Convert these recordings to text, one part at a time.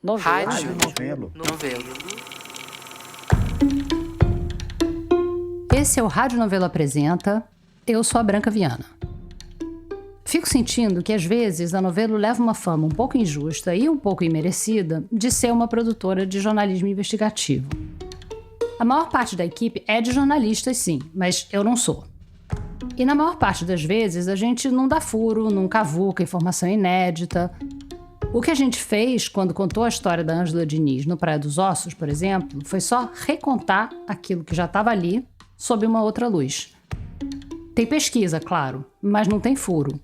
Rádio Novelo. Novelo. Esse é o Rádio Novelo Apresenta. Eu sou a Branca Viana. Fico sentindo que, às vezes, a Novelo leva uma fama um pouco injusta e um pouco imerecida de ser uma produtora de jornalismo investigativo. A maior parte da equipe é de jornalistas, sim, mas eu não sou. E na maior parte das vezes, a gente não dá furo, não cavuca informação inédita. O que a gente fez quando contou a história da Ângela Diniz no Praia dos Ossos, por exemplo, foi só recontar aquilo que já estava ali sob uma outra luz. Tem pesquisa, claro, mas não tem furo.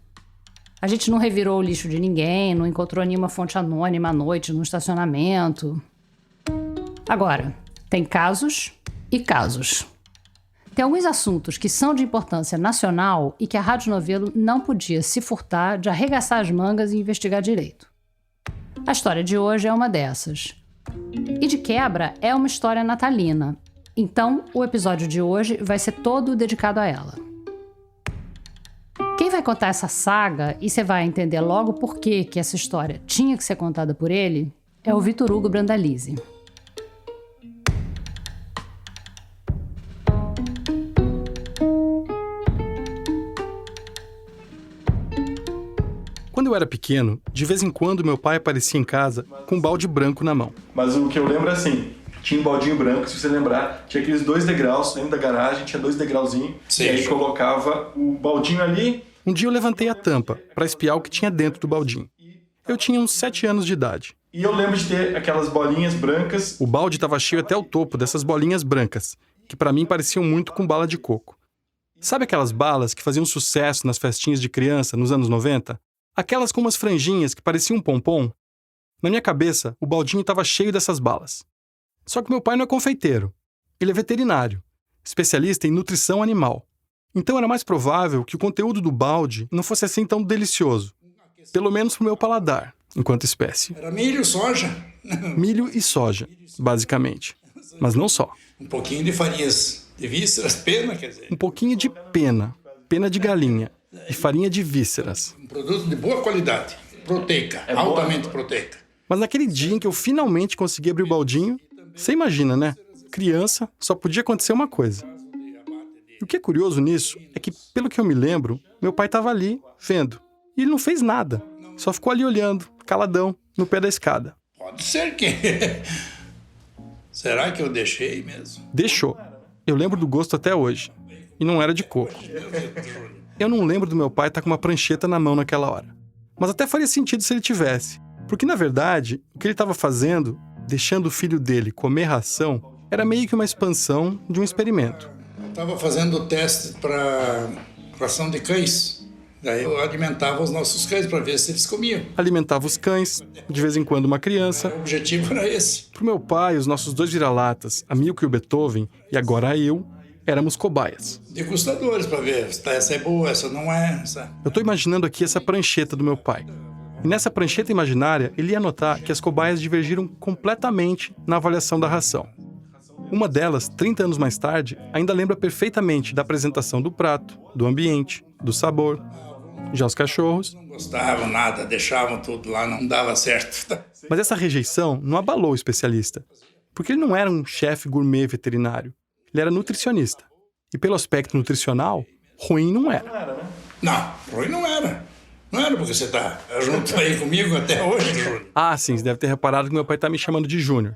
A gente não revirou o lixo de ninguém, não encontrou nenhuma fonte anônima à noite no estacionamento. Agora, tem casos e casos. Tem alguns assuntos que são de importância nacional e que a Rádio Novelo não podia se furtar de arregaçar as mangas e investigar direito. A história de hoje é uma dessas. E de quebra, é uma história natalina. Então, o episódio de hoje vai ser todo dedicado a ela. Quem vai contar essa saga, e você vai entender logo por que essa história tinha que ser contada por ele, é o Vitor Hugo Brandalize. Quando eu era pequeno, de vez em quando meu pai aparecia em casa com um balde branco na mão. Mas o que eu lembro é assim, tinha um baldinho branco, se você lembrar, tinha aqueles 2 degraus dentro da garagem, tinha 2 degrauzinhos, e aí colocava o baldinho ali. Um dia eu levantei a tampa para espiar o que tinha dentro do baldinho. Eu tinha uns 7 anos de idade. E eu lembro de ter aquelas bolinhas brancas. O balde estava cheio até o topo dessas bolinhas brancas, que para mim pareciam muito com bala de coco. Sabe aquelas balas que faziam sucesso nas festinhas de criança nos anos 90? Aquelas com umas franjinhas que pareciam um pompom? Na minha cabeça, o baldinho estava cheio dessas balas. Só que meu pai não é confeiteiro. Ele é veterinário, especialista em nutrição animal. Então era mais provável que o conteúdo do balde não fosse assim tão delicioso. Pelo menos pro meu paladar, enquanto espécie. Era milho, soja. Milho e soja, basicamente. Mas não só. Um pouquinho de farinhas de vísceras, pena, quer dizer. Um pouquinho de pena de galinha e farinha de vísceras. Um produto de boa qualidade, proteica, altamente proteica. Mas naquele dia em que eu finalmente consegui abrir o baldinho, você imagina, né? Criança, só podia acontecer uma coisa. E o que é curioso nisso é que, pelo que eu me lembro, meu pai estava ali, vendo. E ele não fez nada. Só ficou ali olhando, caladão, no pé da escada. Pode ser que... Será que eu deixei mesmo? Deixou. Eu lembro do gosto até hoje. E não era de coco. Eu não lembro do meu pai estar com uma prancheta na mão naquela hora. Mas até faria sentido se ele tivesse. Porque, na verdade, o que ele estava fazendo, deixando o filho dele comer ração, era meio que uma expansão de um experimento. Eu estava fazendo teste para ração de cães. Daí eu alimentava os nossos cães para ver se eles comiam. Alimentava os cães, de vez em quando uma criança. O objetivo era esse. Pro meu pai, os nossos 2 vira-latas, a Milka e o Beethoven, e agora eu, éramos cobaias. Degustadores para ver se essa é boa, essa não é. Essa... Eu tô imaginando aqui essa prancheta do meu pai. E nessa prancheta imaginária, ele ia notar que as cobaias divergiram completamente na avaliação da ração. Uma delas, 30 anos mais tarde, ainda lembra perfeitamente da apresentação do prato, do ambiente, do sabor. Já os cachorros... Não gostavam nada, deixavam tudo lá, não dava certo. Mas essa rejeição não abalou o especialista. Porque ele não era um chefe gourmet veterinário. Ele era nutricionista. E pelo aspecto nutricional, ruim não era. Não, ruim não era. Não era porque você tá junto aí comigo até hoje, Júnior. Ah, sim, você deve ter reparado que meu pai tá me chamando de Júnior.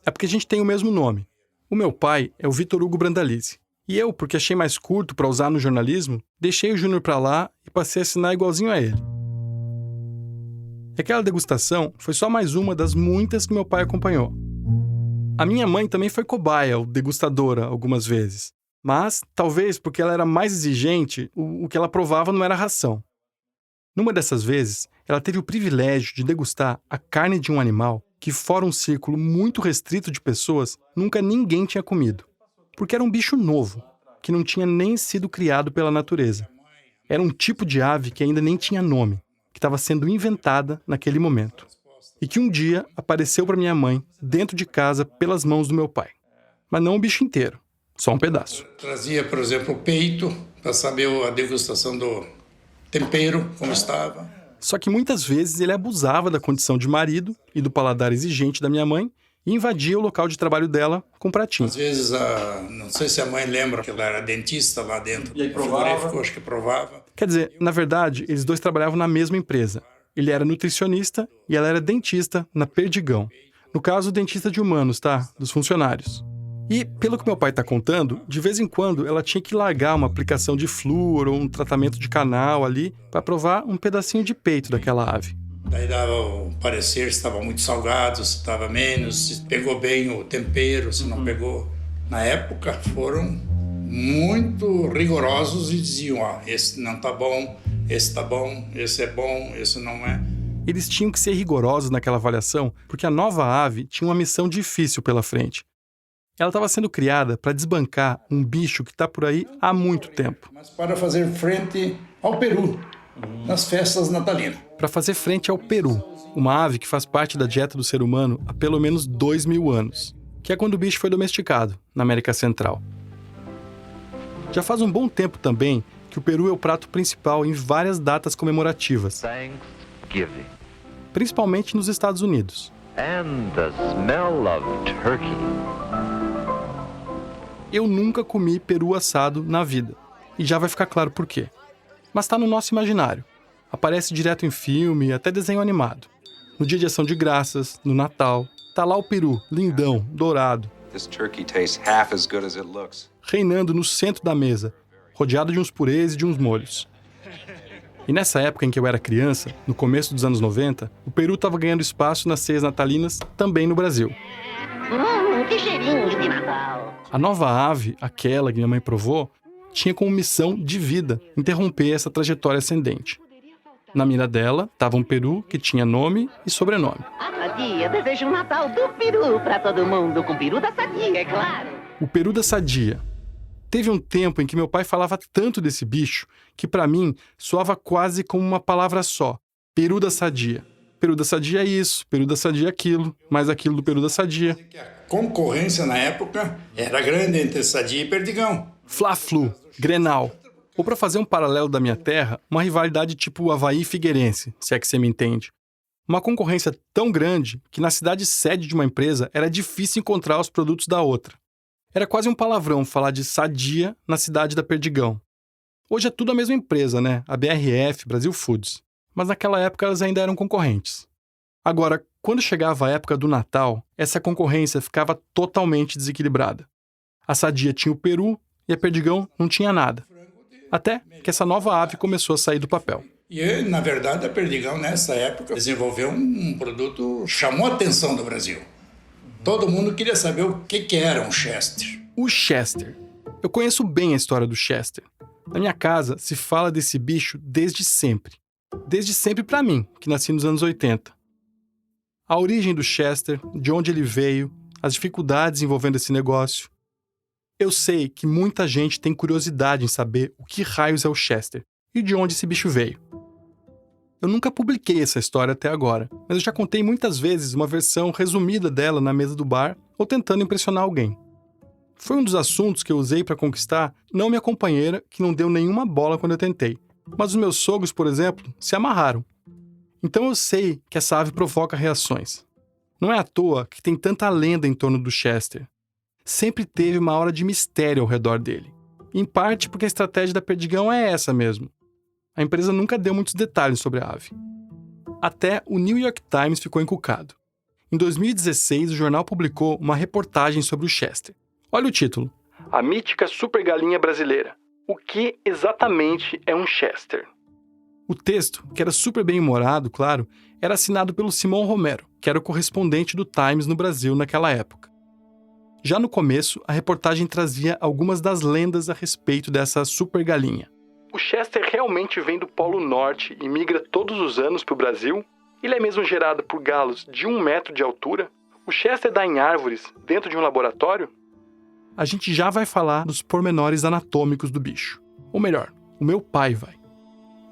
É porque a gente tem o mesmo nome. O meu pai é o Vitor Hugo Brandalize. E eu, porque achei mais curto para usar no jornalismo, deixei o Júnior pra lá e passei a assinar igualzinho a ele. E aquela degustação foi só mais uma das muitas que meu pai acompanhou. A minha mãe também foi cobaia ou degustadora algumas vezes. Mas, talvez porque ela era mais exigente, o que ela provava não era ração. Numa dessas vezes, ela teve o privilégio de degustar a carne de um animal que, fora um círculo muito restrito de pessoas, nunca ninguém tinha comido. Porque era um bicho novo, que não tinha nem sido criado pela natureza. Era um tipo de ave que ainda nem tinha nome, que estava sendo inventada naquele momento. E que um dia apareceu para minha mãe, dentro de casa, pelas mãos do meu pai. Mas não o bicho inteiro, só um pedaço. Trazia, por exemplo, o peito, para saber a degustação do tempero, como estava. Só que muitas vezes ele abusava da condição de marido e do paladar exigente da minha mãe e invadia o local de trabalho dela com pratinho. Às vezes, não sei se a mãe lembra que ela era dentista lá dentro. E aí provava? Acho que provava. Quer dizer, na verdade, eles dois trabalhavam na mesma empresa. Ele era nutricionista e ela era dentista na Perdigão. No caso, dentista de humanos, tá? Dos funcionários. E, pelo que meu pai tá contando, de vez em quando ela tinha que largar uma aplicação de flúor ou um tratamento de canal ali para provar um pedacinho de peito daquela ave. Daí dava o parecer se estava muito salgado, se estava menos, se pegou bem o tempero, se não pegou. Na época foram muito rigorosos e diziam, esse não tá bom, esse é bom, esse não é. Eles tinham que ser rigorosos naquela avaliação porque a nova ave tinha uma missão difícil pela frente. Ela estava sendo criada para desbancar um bicho que está por aí há muito tempo. Mas para fazer frente ao peru, nas festas natalinas. Para fazer frente ao peru, uma ave que faz parte da dieta do ser humano há pelo menos 2.000 anos, que é quando o bicho foi domesticado, na América Central. Já faz um bom tempo também que o peru é o prato principal em várias datas comemorativas, principalmente nos Estados Unidos. And the smell of turkey. Eu nunca comi peru assado na vida, e já vai ficar claro por quê. Mas tá no nosso imaginário. Aparece direto em filme, até desenho animado. No Dia de Ação de Graças, no Natal, tá lá o peru, lindão, dourado, This turkey tastes half as good as it looks. reinando no centro da mesa, rodeado de uns purês e de uns molhos. E nessa época em que eu era criança, no começo dos anos 90, o peru estava ganhando espaço nas ceias natalinas também no Brasil. Que cheirinho de Natal! A nova ave, aquela que minha mãe provou, tinha como missão de vida interromper essa trajetória ascendente. Na mira dela estava um peru que tinha nome e sobrenome. A Sadia deseja um Natal do peru pra todo mundo, com peru da Sadia, é claro. O peru da Sadia. Teve um tempo em que meu pai falava tanto desse bicho que para mim soava quase como uma palavra só. Peru da Sadia. Peru da Sadia é isso, peru da Sadia é aquilo, mais aquilo do peru da Sadia. A concorrência na época era grande entre Sadia e Perdigão. Fla-Flu, Grenal. Ou para fazer um paralelo da minha terra, uma rivalidade tipo Avaí e Figueirense, se é que você me entende. Uma concorrência tão grande que na cidade sede de uma empresa era difícil encontrar os produtos da outra. Era quase um palavrão falar de Sadia na cidade da Perdigão. Hoje é tudo a mesma empresa, né? A BRF, Brasil Foods. Mas naquela época elas ainda eram concorrentes. Agora, quando chegava a época do Natal, essa concorrência ficava totalmente desequilibrada. A Sadia tinha o peru e a Perdigão não tinha nada. Até que essa nova ave começou a sair do papel. E, na verdade, a Perdigão, nessa época, desenvolveu um produto que chamou a atenção do Brasil. Todo mundo queria saber o que era um Chester. O Chester. Eu conheço bem a história do Chester. Na minha casa se fala desse bicho desde sempre. Desde sempre para mim, que nasci nos anos 80. A origem do Chester, de onde ele veio, as dificuldades envolvendo esse negócio. Eu sei que muita gente tem curiosidade em saber o que raios é o Chester e de onde esse bicho veio. Eu nunca publiquei essa história até agora, mas eu já contei muitas vezes uma versão resumida dela na mesa do bar ou tentando impressionar alguém. Foi um dos assuntos que eu usei para conquistar não minha companheira, que não deu nenhuma bola quando eu tentei, mas os meus sogros, por exemplo, se amarraram. Então eu sei que essa ave provoca reações. Não é à toa que tem tanta lenda em torno do Chester. Sempre teve uma aura de mistério ao redor dele. Em parte porque a estratégia da Perdigão é essa mesmo. A empresa nunca deu muitos detalhes sobre a ave. Até o New York Times ficou encucado. Em 2016, o jornal publicou uma reportagem sobre o Chester. Olha o título. A mítica supergalinha brasileira. O que exatamente é um Chester? O texto, que era super bem-humorado, claro, era assinado pelo Simão Romero, que era o correspondente do Times no Brasil naquela época. Já no começo, a reportagem trazia algumas das lendas a respeito dessa supergalinha. O Chester realmente vem do Polo Norte e migra todos os anos para o Brasil? Ele é mesmo gerado por galos de 1 metro de altura? O Chester dá em árvores dentro de um laboratório? A gente já vai falar dos pormenores anatômicos do bicho. Ou melhor, o meu pai vai.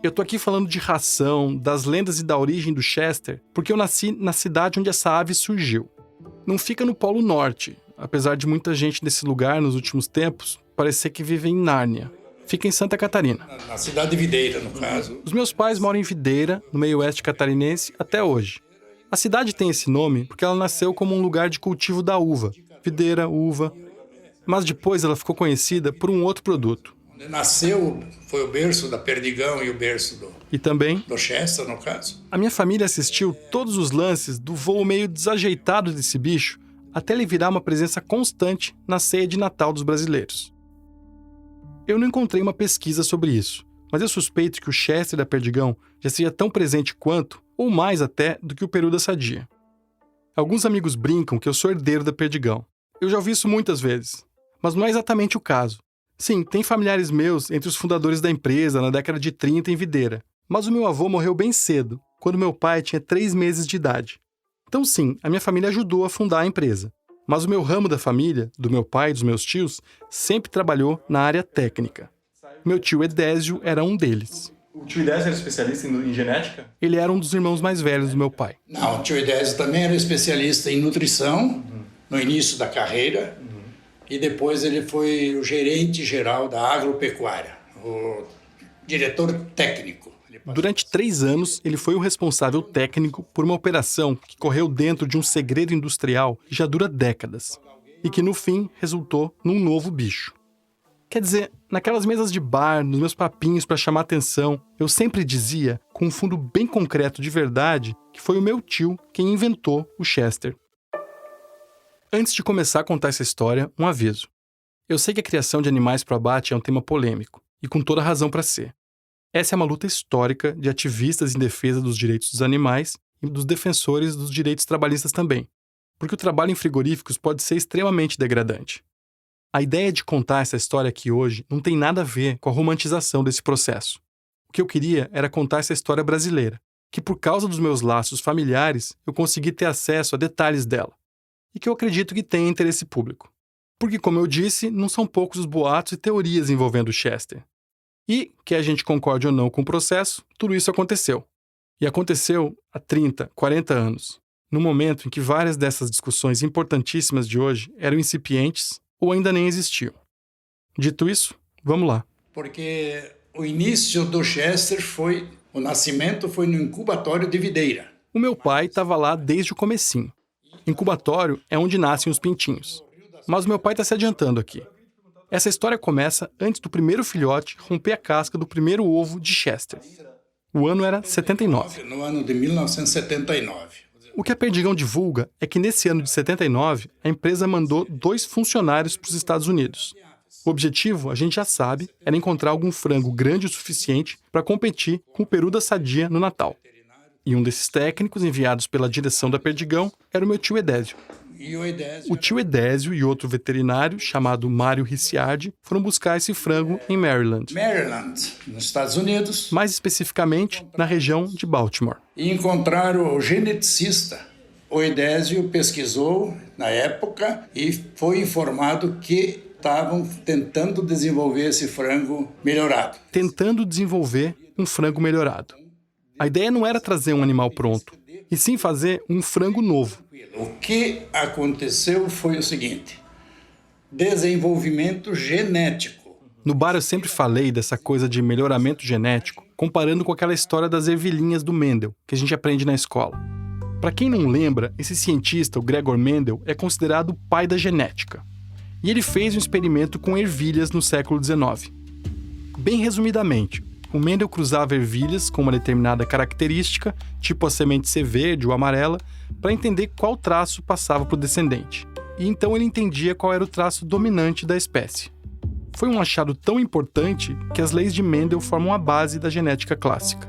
Eu tô aqui falando de ração, das lendas e da origem do Chester, porque eu nasci na cidade onde essa ave surgiu. Não fica no Polo Norte, apesar de muita gente desse lugar nos últimos tempos parecer que vive em Nárnia. Fica em Santa Catarina. Na cidade de Videira, no caso. Os meus pais moram em Videira, no meio oeste catarinense, até hoje. A cidade tem esse nome porque ela nasceu como um lugar de cultivo da uva. Videira, uva. Mas depois ela ficou conhecida por um outro produto. Onde nasceu foi o berço da Perdigão e o berço E também do Chester, no caso. A minha família assistiu todos os lances do voo meio desajeitado desse bicho até ele virar uma presença constante na ceia de Natal dos brasileiros. Eu não encontrei uma pesquisa sobre isso, mas eu suspeito que o Chester da Perdigão já seja tão presente quanto, ou mais até, do que o peru da Sadia. Alguns amigos brincam que eu sou herdeiro da Perdigão. Eu já ouvi isso muitas vezes, mas não é exatamente o caso. Sim, tem familiares meus entre os fundadores da empresa na década de 30 em Videira, mas o meu avô morreu bem cedo, quando meu pai tinha 3 meses de idade. Então sim, a minha família ajudou a fundar a empresa. Mas o meu ramo da família, do meu pai e dos meus tios, sempre trabalhou na área técnica. Meu tio Edésio era um deles. O tio Edésio era especialista em genética? Ele era um dos irmãos mais velhos do meu pai. Não, o tio Edésio também era especialista em nutrição, no início da carreira, e depois ele foi o gerente geral da agropecuária, o diretor técnico. Durante 3 anos, ele foi o responsável técnico por uma operação que correu dentro de um segredo industrial que já dura décadas e que, no fim, resultou num novo bicho. Quer dizer, naquelas mesas de bar, nos meus papinhos para chamar atenção, eu sempre dizia, com um fundo bem concreto de verdade, que foi o meu tio quem inventou o Chester. Antes de começar a contar essa história, um aviso. Eu sei que a criação de animais para abate é um tema polêmico, e com toda razão para ser. Essa é uma luta histórica de ativistas em defesa dos direitos dos animais e dos defensores dos direitos trabalhistas também, porque o trabalho em frigoríficos pode ser extremamente degradante. A ideia de contar essa história aqui hoje não tem nada a ver com a romantização desse processo. O que eu queria era contar essa história brasileira, que por causa dos meus laços familiares eu consegui ter acesso a detalhes dela, e que eu acredito que tem interesse público. Porque, como eu disse, não são poucos os boatos e teorias envolvendo o Chester. E, que a gente concorde ou não com o processo, tudo isso aconteceu. E aconteceu há 30, 40 anos, no momento em que várias dessas discussões importantíssimas de hoje eram incipientes ou ainda nem existiam. Dito isso, vamos lá. Porque o início do Chester o nascimento foi no incubatório de Videira. O meu pai estava lá desde o comecinho. Incubatório é onde nascem os pintinhos. Mas o meu pai está se adiantando aqui. Essa história começa antes do primeiro filhote romper a casca do primeiro ovo de Chester. O ano era 79. No ano de 1979. O que a Perdigão divulga é que nesse ano de 79, a empresa mandou 2 funcionários para os Estados Unidos. O objetivo, a gente já sabe, era encontrar algum frango grande o suficiente para competir com o peru da Sadia no Natal. E um desses técnicos enviados pela direção da Perdigão era o meu tio Edésio. O tio Edésio e outro veterinário, chamado Mário Ricciardi, foram buscar esse frango em Maryland. Nos Estados Unidos. Mais especificamente, na região de Baltimore. E encontraram o geneticista. O Edésio pesquisou na época e foi informado que estavam tentando desenvolver esse frango melhorado. Tentando desenvolver um frango melhorado. A ideia não era trazer um animal pronto, e sim fazer um frango novo. O que aconteceu foi o seguinte: desenvolvimento genético. No bar eu sempre falei dessa coisa de melhoramento genético, comparando com aquela história das ervilhinhas do Mendel, que a gente aprende na escola. Para quem não lembra, esse cientista, o Gregor Mendel, é considerado o pai da genética. E ele fez um experimento com ervilhas no século XIX. Bem resumidamente, o Mendel cruzava ervilhas com uma determinada característica, tipo a semente ser verde ou amarela, para entender qual traço passava para o descendente. E então ele entendia qual era o traço dominante da espécie. Foi um achado tão importante que as leis de Mendel formam a base da genética clássica.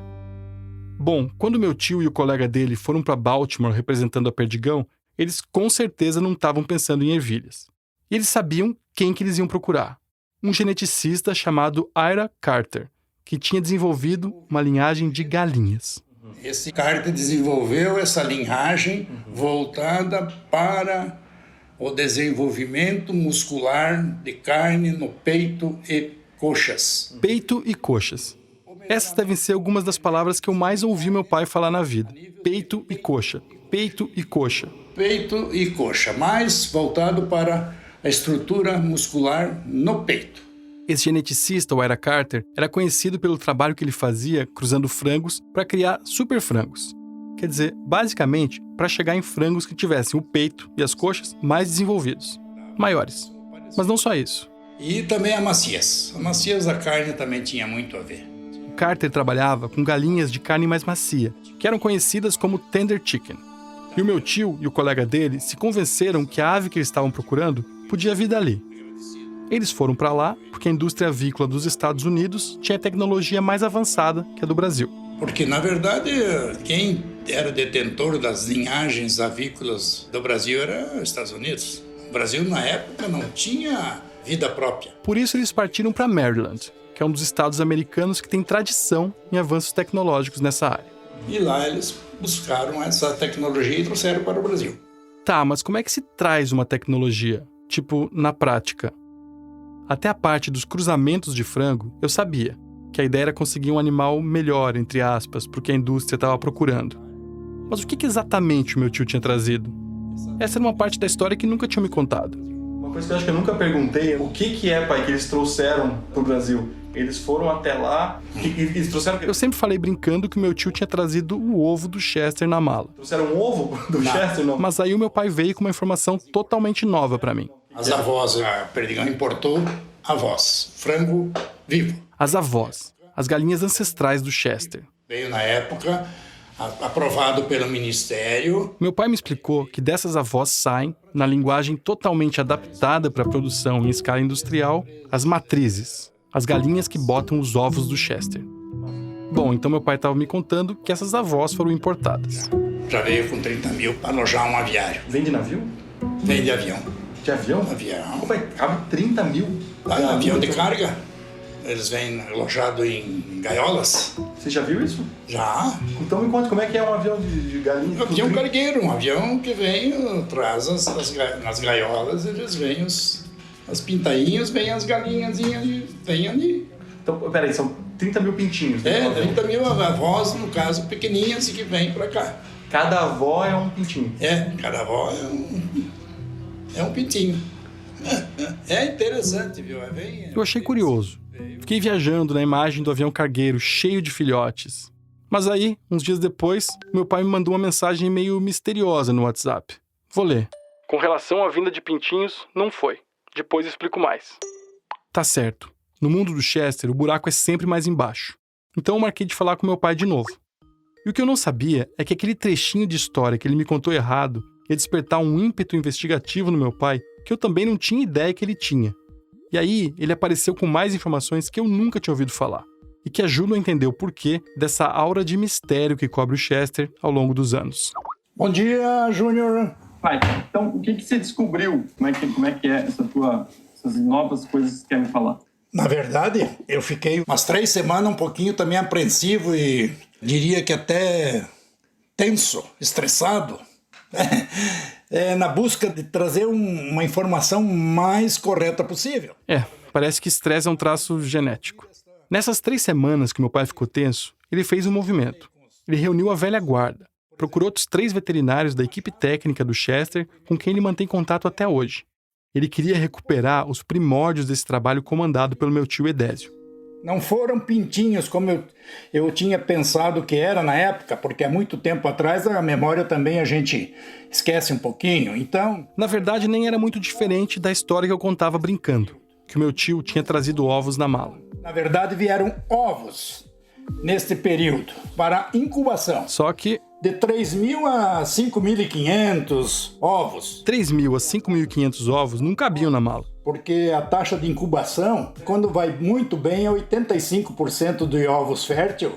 Bom, quando meu tio e o colega dele foram para Baltimore representando a Perdigão, eles com certeza não estavam pensando em ervilhas. E eles sabiam quem que eles iam procurar. Um geneticista chamado Ira Carter, que tinha desenvolvido uma linhagem de galinhas. Esse Carter desenvolveu essa linhagem voltada para o desenvolvimento muscular de carne no peito e coxas. Peito e coxas. Essas devem ser algumas das palavras que eu mais ouvi meu pai falar na vida. Peito e coxa. Peito e coxa. Peito e coxa, mais voltado para a estrutura muscular no peito. Esse geneticista, o Ira Carter, era conhecido pelo trabalho que ele fazia cruzando frangos para criar super frangos. Quer dizer, basicamente, para chegar em frangos que tivessem o peito e as coxas mais desenvolvidos, maiores. Mas não só isso. E também a maciez. A maciez da carne também tinha muito a ver. O Carter trabalhava com galinhas de carne mais macia, que eram conhecidas como tender chicken. E o meu tio e o colega dele se convenceram que a ave que eles estavam procurando podia vir dali. Eles foram para lá porque a indústria avícola dos Estados Unidos tinha tecnologia mais avançada que a do Brasil. Porque, na verdade, quem era detentor das linhagens avícolas do Brasil era os Estados Unidos. O Brasil, na época, não tinha vida própria. Por isso, eles partiram para Maryland, que é um dos estados americanos que tem tradição em avanços tecnológicos nessa área. E lá eles buscaram essa tecnologia e trouxeram para o Brasil. Tá, mas como é que se traz uma tecnologia? Tipo, na prática? Até a parte dos cruzamentos de frango, eu sabia que a ideia era conseguir um animal melhor, entre aspas, porque a indústria estava procurando. Mas o que exatamente o meu tio tinha trazido? Essa era uma parte da história que nunca tinham me contado. Uma coisa que eu acho que eu nunca perguntei é o que é, pai, que eles trouxeram pro Brasil? Eles foram até lá e eles trouxeram... Eu sempre falei brincando que o meu tio tinha trazido o ovo do Chester na mala. Trouxeram um ovo do Chester? Não. Mas aí o meu pai veio com uma informação totalmente nova para mim. As avós, a Perdigão importou avós, frango vivo. As avós, as galinhas ancestrais do Chester. Veio na época, aprovado pelo Ministério. Meu pai me explicou que dessas avós saem, na linguagem totalmente adaptada para a produção em escala industrial, as matrizes, as galinhas que botam os ovos do Chester. Bom, então meu pai estava me contando que essas avós foram importadas. Já veio com 30 mil para alojar um aviário. Vem de navio? Vem de avião. De avião? Avião. Pô, pai, cabe 30 mil. Avião de carga. Eles vêm alojados em gaiolas. Você já viu isso? Já. Então me conta como é que é um avião de galinha. Um avião cargueiro, um avião que vem, traz nas gaiolas, eles vêm as pintainhas, vêm as galinhazinhas e vêm ali. Então, peraí, são 30 mil pintinhos. Né? 30 mil avós, no caso, pequeninhas, que vêm pra cá. Cada avó é um pintinho. Cada avó é um pintinho. É interessante, viu? Eu achei curioso. Fiquei viajando na imagem do avião cargueiro cheio de filhotes. Mas aí, uns dias depois, meu pai me mandou uma mensagem meio misteriosa no WhatsApp. Vou ler. Com relação à vinda de pintinhos, não foi. Depois explico mais. Tá certo. No mundo do Chester, o buraco é sempre mais embaixo. Então eu marquei de falar com meu pai de novo. E o que eu não sabia é que aquele trechinho de história que ele me contou errado ia despertar um ímpeto investigativo no meu pai que eu também não tinha ideia que ele tinha. E aí, ele apareceu com mais informações que eu nunca tinha ouvido falar, e que ajudam a entender o porquê dessa aura de mistério que cobre o Chester ao longo dos anos. Bom dia, Júnior. Pai, então o que você descobriu? Como é que é essas novas coisas que você quer me falar? Na verdade, eu fiquei umas 3 semanas um pouquinho também apreensivo e diria que até tenso, estressado. Na busca de trazer uma informação mais correta possível. Parece que estresse é um traço genético. Nessas 3 semanas que meu pai ficou tenso, ele fez um movimento. Ele reuniu a velha guarda, procurou outros 3 veterinários da equipe técnica do Chester com quem ele mantém contato até hoje. Ele queria recuperar os primórdios desse trabalho comandado pelo meu tio Edésio. Não foram pintinhos como eu tinha pensado que era na época, porque há muito tempo atrás a memória também a gente esquece um pouquinho, então... Na verdade, nem era muito diferente da história que eu contava brincando, que o meu tio tinha trazido ovos na mala. Na verdade, vieram ovos neste período para incubação. Só que... De 3.000 a 5.500 ovos. 3.000 a 5.500 ovos não cabiam na mala. Porque a taxa de incubação, quando vai muito bem, é 85% de ovos férteis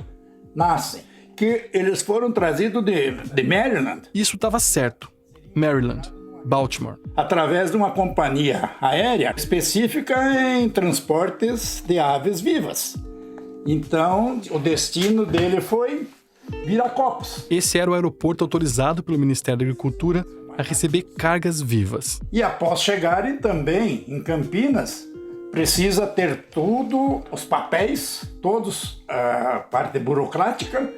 nascem. Que eles foram trazidos de Maryland. Isso estava certo. Maryland, Baltimore. Através de uma companhia aérea específica em transportes de aves vivas. Então, o destino dele foi Viracopos. Esse era o aeroporto autorizado pelo Ministério da Agricultura a receber cargas vivas. E após chegarem também em Campinas, precisa ter tudo, os papéis, todos, a parte burocrática,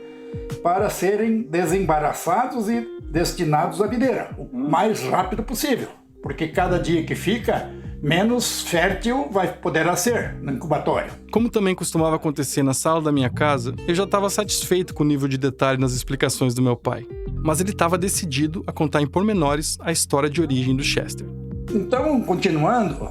para serem desembaraçados e destinados à videira, o mais rápido possível. Porque cada dia que fica, menos fértil poderá ser no incubatório. Como também costumava acontecer na sala da minha casa, eu já estava satisfeito com o nível de detalhe nas explicações do meu pai. Mas ele estava decidido a contar em pormenores a história de origem do Chester. Então, continuando,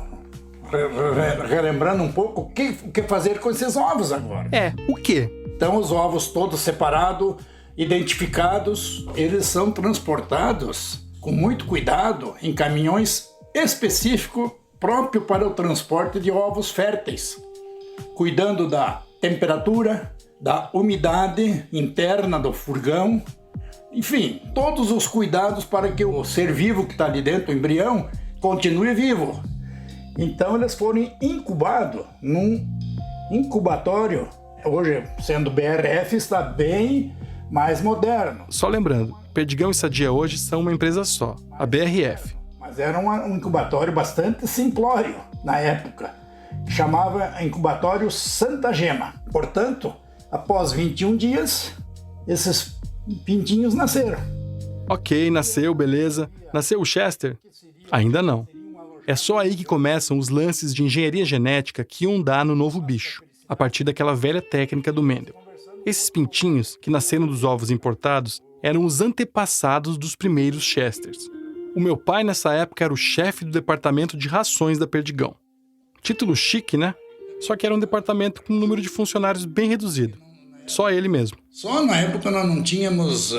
relembrando um pouco, o que fazer com esses ovos agora? O quê? Então, os ovos todos separados, identificados, eles são transportados com muito cuidado em caminhões específicos próprios para o transporte de ovos férteis, cuidando da temperatura, da umidade interna do furgão, enfim, todos os cuidados para que o ser vivo que está ali dentro, o embrião, continue vivo. Então eles foram incubados num incubatório, hoje sendo BRF, está bem mais moderno. Só lembrando, Perdigão e Sadia hoje são uma empresa só, a BRF. Mas era um incubatório bastante simplório na época. Chamava incubatório Santa Gema. Portanto, após 21 dias, esses pintinhos nasceram. Ok, nasceu, beleza. Nasceu o Chester? Ainda não. É só aí que começam os lances de engenharia genética que iam dar no novo bicho, a partir daquela velha técnica do Mendel. Esses pintinhos, que nasceram dos ovos importados, eram os antepassados dos primeiros Chesters. O meu pai, nessa época, era o chefe do departamento de rações da Perdigão. Título chique, né? Só que era um departamento com um número de funcionários bem reduzido. Só ele mesmo. Só na época nós não tínhamos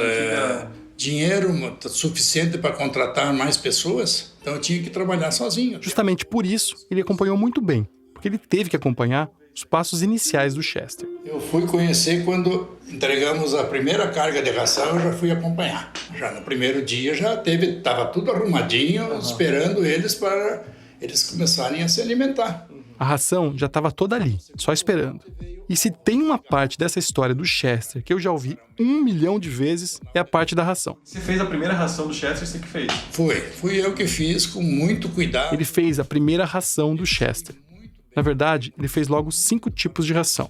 dinheiro suficiente para contratar mais pessoas, então eu tinha que trabalhar sozinho. Justamente por isso, ele acompanhou muito bem, porque ele teve que acompanhar os passos iniciais do Chester. Eu fui conhecer quando entregamos a primeira carga de ração, eu já fui acompanhar. Já no primeiro dia estava tudo arrumadinho, esperando eles para eles começarem a se alimentar. A ração já estava toda ali, só esperando. E se tem uma parte dessa história do Chester que eu já ouvi 1 milhão de vezes, é a parte da ração. Você fez a primeira ração do Chester, você que fez? Fui eu que fiz, com muito cuidado. Ele fez a primeira ração do Chester. Na verdade, ele fez logo 5 tipos de ração.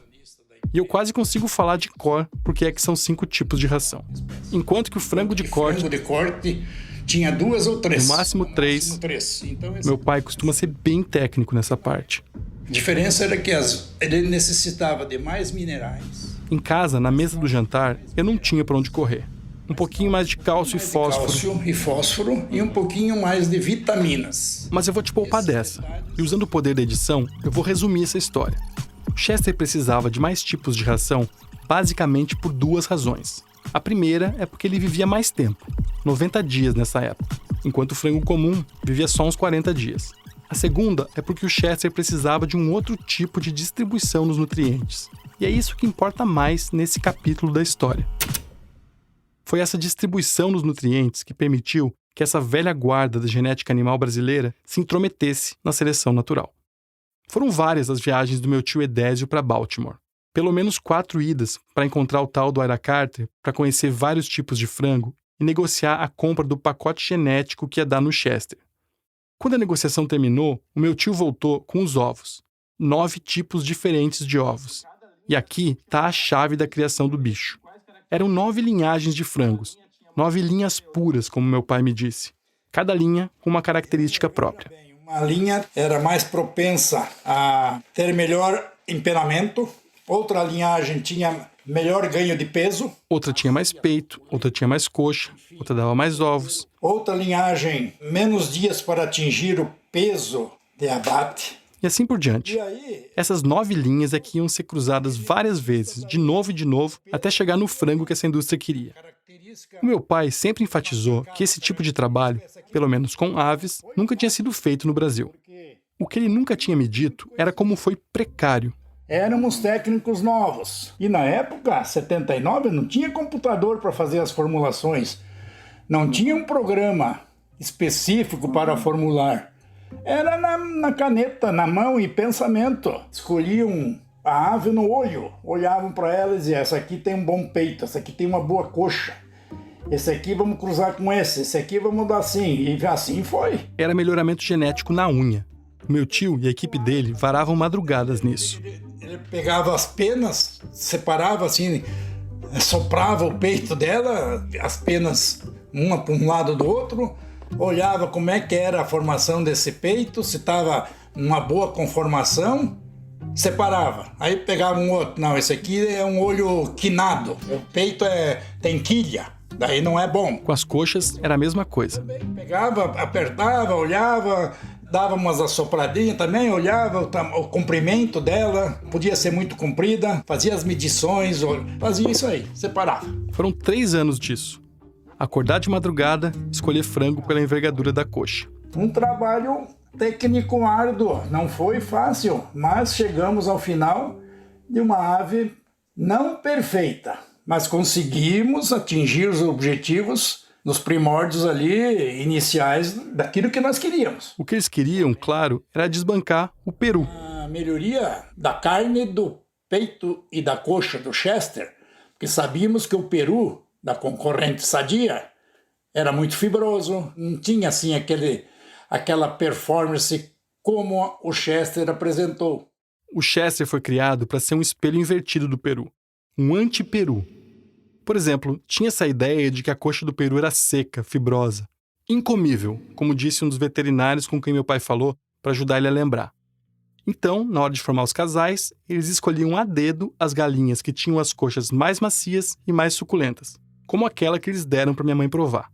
E eu quase consigo falar de cor porque é que são 5 tipos de ração. Enquanto que o frango de corte tinha 2 ou 3. No máximo 3. Então, meu pai costuma ser bem técnico nessa parte. A diferença era que ele necessitava de mais minerais. Em casa, na mesa do jantar, eu não tinha para onde correr. Um pouquinho mais de cálcio e fósforo. E um pouquinho mais de vitaminas. Mas eu vou te poupar dessa. E usando o poder da edição, eu vou resumir essa história. O Chester precisava de mais tipos de ração, basicamente por 2 razões. A primeira é porque ele vivia mais tempo, 90 dias nessa época, enquanto o frango comum vivia só uns 40 dias. A segunda é porque o Chester precisava de um outro tipo de distribuição nos nutrientes. E é isso que importa mais nesse capítulo da história. Foi essa distribuição nos nutrientes que permitiu que essa velha guarda da genética animal brasileira se intrometesse na seleção natural. Foram várias as viagens do meu tio Edésio para Baltimore. Pelo menos 4 idas para encontrar o tal do Ira Carter, para conhecer vários tipos de frango e negociar a compra do pacote genético que ia dar no Chester. Quando a negociação terminou, o meu tio voltou com os ovos. 9 tipos diferentes de ovos. E aqui está a chave da criação do bicho. Eram 9 linhagens de frangos. 9 linhas puras, como meu pai me disse. Cada linha com uma característica própria. Uma linha era mais propensa a ter melhor empenamento. Outra linhagem tinha melhor ganho de peso. Outra tinha mais peito, outra tinha mais coxa, outra dava mais ovos. Outra linhagem, menos dias para atingir o peso de abate. E assim por diante. Essas 9 linhas é que iam ser cruzadas várias vezes, de novo e de novo, até chegar no frango que essa indústria queria. O meu pai sempre enfatizou que esse tipo de trabalho, pelo menos com aves, nunca tinha sido feito no Brasil. O que ele nunca tinha me dito era como foi precário. Éramos técnicos novos. E na época, 79, não tinha computador para fazer as formulações. Não tinha um programa específico para formular. Era na caneta, na mão e pensamento. Escolhiam a ave no olho, olhavam para ela e diziam: essa aqui tem um bom peito, essa aqui tem uma boa coxa. Esse aqui vamos cruzar com esse aqui vamos dar assim. E assim foi. Era melhoramento genético na unha. O meu tio e a equipe dele varavam madrugadas nisso. Ele pegava as penas, separava assim, soprava o peito dela, as penas uma para um lado do outro, olhava como é que era a formação desse peito, se estava numa boa conformação, separava. Aí pegava um outro, não, esse aqui é um olho quinado, o peito tem quilha, daí não é bom. Com as coxas era a mesma coisa. Pegava, apertava, olhava, dava umas assopradinhas também, olhava o comprimento dela, podia ser muito comprida, fazia as medições, fazia isso aí, separava. Foram 3 anos disso. Acordar de madrugada, escolher frango pela envergadura da coxa. Um trabalho técnico árduo, não foi fácil, mas chegamos ao final de uma ave não perfeita, mas conseguimos atingir os objetivos nos primórdios ali, iniciais, daquilo que nós queríamos. O que eles queriam, claro, era desbancar o peru. A melhoria da carne do peito e da coxa do Chester, porque sabíamos que o peru da concorrente Sadia era muito fibroso, não tinha assim aquela performance como o Chester apresentou. O Chester foi criado para ser um espelho invertido do peru, um anti-peru. Por exemplo, tinha essa ideia de que a coxa do peru era seca, fibrosa, incomível, como disse um dos veterinários com quem meu pai falou para ajudar ele a lembrar. Então, na hora de formar os casais, eles escolhiam a dedo as galinhas que tinham as coxas mais macias e mais suculentas, como aquela que eles deram para minha mãe provar.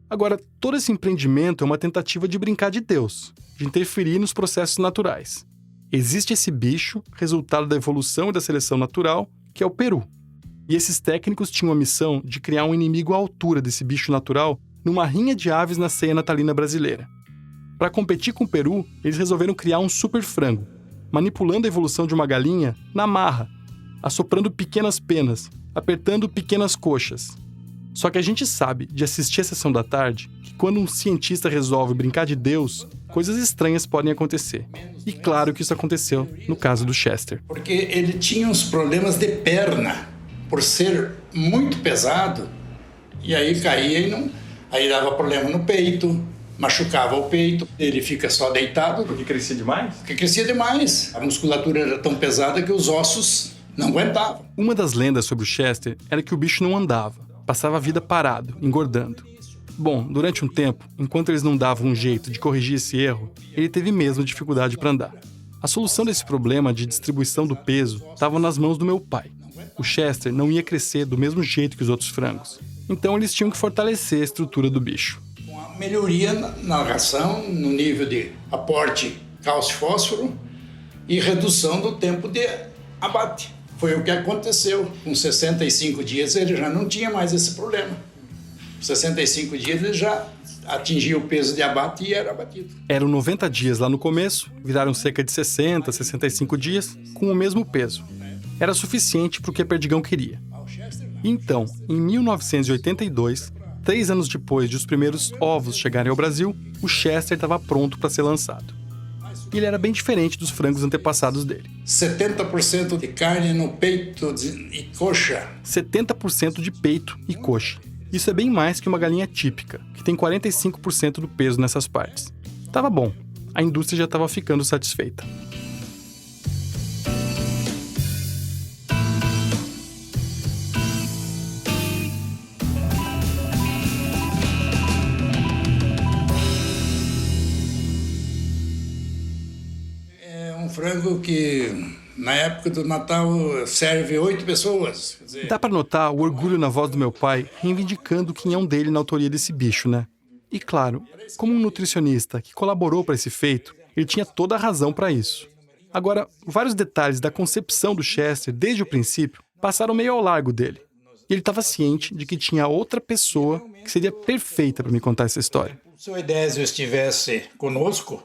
Agora, todo esse empreendimento é uma tentativa de brincar de Deus, de interferir nos processos naturais. Existe esse bicho, resultado da evolução e da seleção natural, que é o peru. E esses técnicos tinham a missão de criar um inimigo à altura desse bicho natural numa rinha de aves na ceia natalina brasileira. Para competir com o peru, eles resolveram criar um super frango, manipulando a evolução de uma galinha na marra, assoprando pequenas penas, apertando pequenas coxas. Só que a gente sabe, de assistir a sessão da tarde, que quando um cientista resolve brincar de Deus, coisas estranhas podem acontecer. E claro que isso aconteceu no caso do Chester. Porque ele tinha uns problemas de perna, por ser muito pesado, e aí caía aí dava problema no peito, machucava o peito, ele fica só deitado. Porque crescia demais? Porque crescia demais. A musculatura era tão pesada que os ossos não aguentavam. Uma das lendas sobre o Chester era que o bicho não andava, passava a vida parado, engordando. Bom, durante um tempo, enquanto eles não davam um jeito de corrigir esse erro, ele teve mesmo dificuldade para andar. A solução desse problema de distribuição do peso estava nas mãos do meu pai. O Chester não ia crescer do mesmo jeito que os outros frangos. Então eles tinham que fortalecer a estrutura do bicho. Com a melhoria na ração, no nível de aporte cálcio e fósforo e redução do tempo de abate. Foi o que aconteceu. Com 65 dias ele já não tinha mais esse problema. Com 65 dias ele já atingia o peso de abate e era abatido. Eram 90 dias lá no começo, viraram cerca de 60, 65 dias com o mesmo peso. Era suficiente para o que a Perdigão queria. Então, em 1982, 3 anos depois de os primeiros ovos chegarem ao Brasil, o Chester estava pronto para ser lançado. E ele era bem diferente dos frangos antepassados dele. 70% de carne no peito e coxa. 70% de peito e coxa. Isso é bem mais que uma galinha típica, que tem 45% do peso nessas partes. Tava bom, a indústria já estava ficando satisfeita. Frango que na época do Natal serve 8 pessoas. Quer dizer... Dá pra notar o orgulho na voz do meu pai reivindicando o quinhão dele na autoria desse bicho, né? E claro, como um nutricionista que colaborou para esse feito, ele tinha toda a razão para isso. Agora, vários detalhes da concepção do Chester desde o princípio passaram meio ao largo dele. E ele estava ciente de que tinha outra pessoa que seria perfeita para me contar essa história. Se o Edésio estivesse conosco,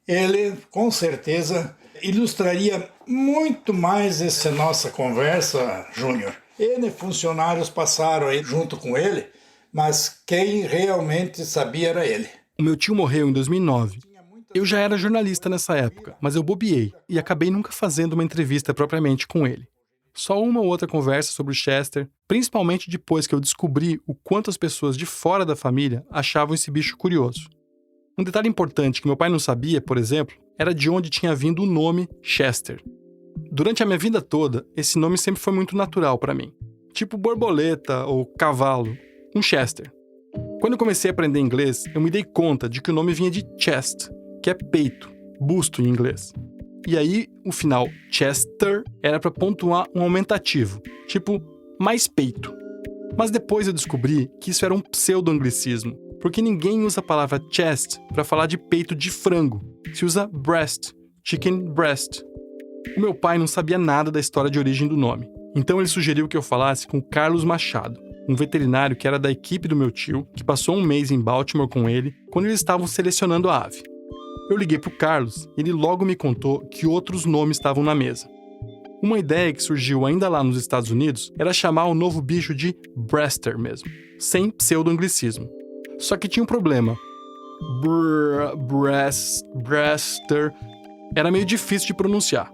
ele com certeza ilustraria muito mais essa nossa conversa, Júnior. N funcionários passaram aí junto com ele, mas quem realmente sabia era ele. O meu tio morreu em 2009. Eu já era jornalista nessa época, mas eu bobeei e acabei nunca fazendo uma entrevista propriamente com ele. Só uma ou outra conversa sobre o Chester, principalmente depois que eu descobri o quanto as pessoas de fora da família achavam esse bicho curioso. Um detalhe importante que meu pai não sabia, por exemplo, era de onde tinha vindo o nome Chester. Durante a minha vida toda, esse nome sempre foi muito natural para mim. Tipo borboleta ou cavalo, um Chester. Quando eu comecei a aprender inglês, eu me dei conta de que o nome vinha de chest, que é peito, busto em inglês. E aí, o final Chester era para pontuar um aumentativo, tipo mais peito. Mas depois eu descobri que isso era um pseudo-anglicismo, porque ninguém usa a palavra chest para falar de peito de frango. Se usa breast, chicken breast. O meu pai não sabia nada da história de origem do nome, então ele sugeriu que eu falasse com Carlos Machado, um veterinário que era da equipe do meu tio, que passou um mês em Baltimore com ele, quando eles estavam selecionando a ave. Eu liguei pro Carlos e ele logo me contou que outros nomes estavam na mesa. Uma ideia que surgiu ainda lá nos Estados Unidos era chamar o novo bicho de Breaster mesmo, sem pseudo-anglicismo. Só que tinha um problema. Breaster era meio difícil de pronunciar.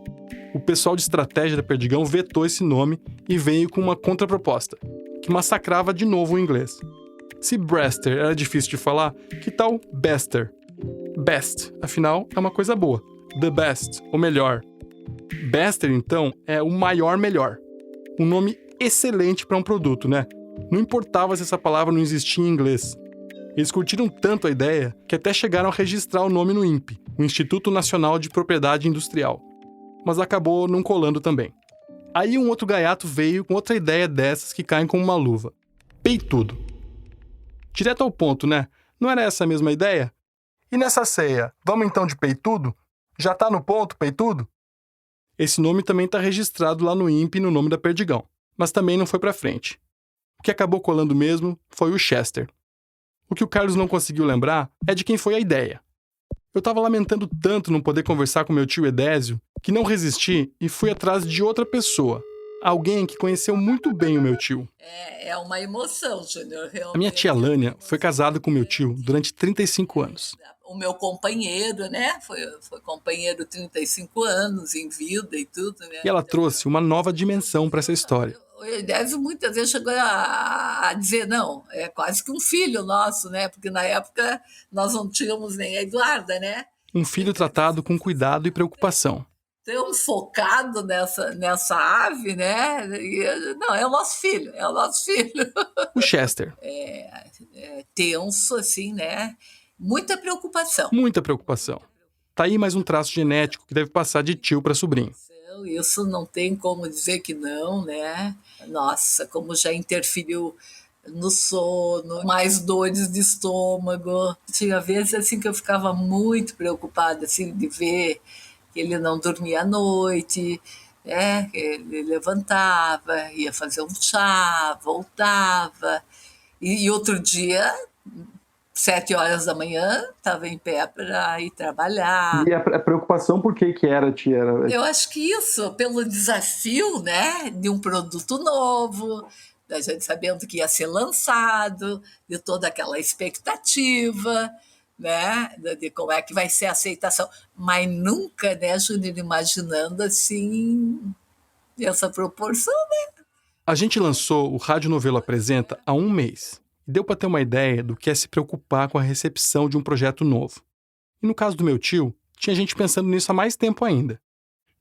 O pessoal de estratégia da Perdigão vetou esse nome e veio com uma contraproposta, que massacrava de novo o inglês. Se Breaster era difícil de falar, que tal Bester? Best, afinal, é uma coisa boa. The best, o melhor. Bester, então, é o maior melhor. Um nome excelente para um produto, né? Não importava se essa palavra não existia em inglês. Eles curtiram tanto a ideia que até chegaram a registrar o nome no INPE, o Instituto Nacional de Propriedade Industrial. Mas acabou não colando também. Aí um outro gaiato veio com outra ideia dessas que caem como uma luva. Peitudo. Direto ao ponto, né? Não era essa a mesma ideia? E nessa ceia, vamos então de peitudo? Já tá no ponto, peitudo? Esse nome também tá registrado lá no INPE no nome da Perdigão, mas também não foi pra frente. O que acabou colando mesmo foi o Chester. O que o Carlos não conseguiu lembrar é de quem foi a ideia. Eu tava lamentando tanto não poder conversar com meu tio Edésio que não resisti e fui atrás de outra pessoa. Alguém que conheceu muito bem o meu tio. É uma emoção, Júnior. A minha tia Lânia foi casada com meu tio durante 35 anos. O meu companheiro, né? Foi companheiro 35 anos em vida e tudo, né? E ela trouxe uma nova dimensão para essa história. O Edésio muitas vezes chegou a dizer, não, é quase que um filho nosso, né? Porque na época nós não tínhamos nem a Eduarda, né? Um filho tratado com cuidado e preocupação. Tão focado nessa ave, né? Não, é o nosso filho. O Chester. É tenso, assim, né? Muita preocupação. Muita preocupação. Tá aí mais um traço genético que deve passar de tio para sobrinho. Isso não tem como dizer que não, né? Nossa, como já interferiu no sono, mais dores de estômago. Tinha vezes assim que eu ficava muito preocupada assim, de ver que ele não dormia à noite, né? Ele levantava, ia fazer um chá, voltava. E outro dia, 7 horas da manhã, estava em pé para ir trabalhar. E a preocupação por que era, tia? Eu acho que isso, pelo desafio, né, de um produto novo, da gente sabendo que ia ser lançado, de toda aquela expectativa, né, de como é que vai ser a aceitação. Mas nunca, né, Júnior, imaginando assim, essa proporção, né? A gente lançou o Rádio Novelo Apresenta há 1 mês. E deu para ter uma ideia do que é se preocupar com a recepção de um projeto novo. E no caso do meu tio, tinha gente pensando nisso há mais tempo ainda.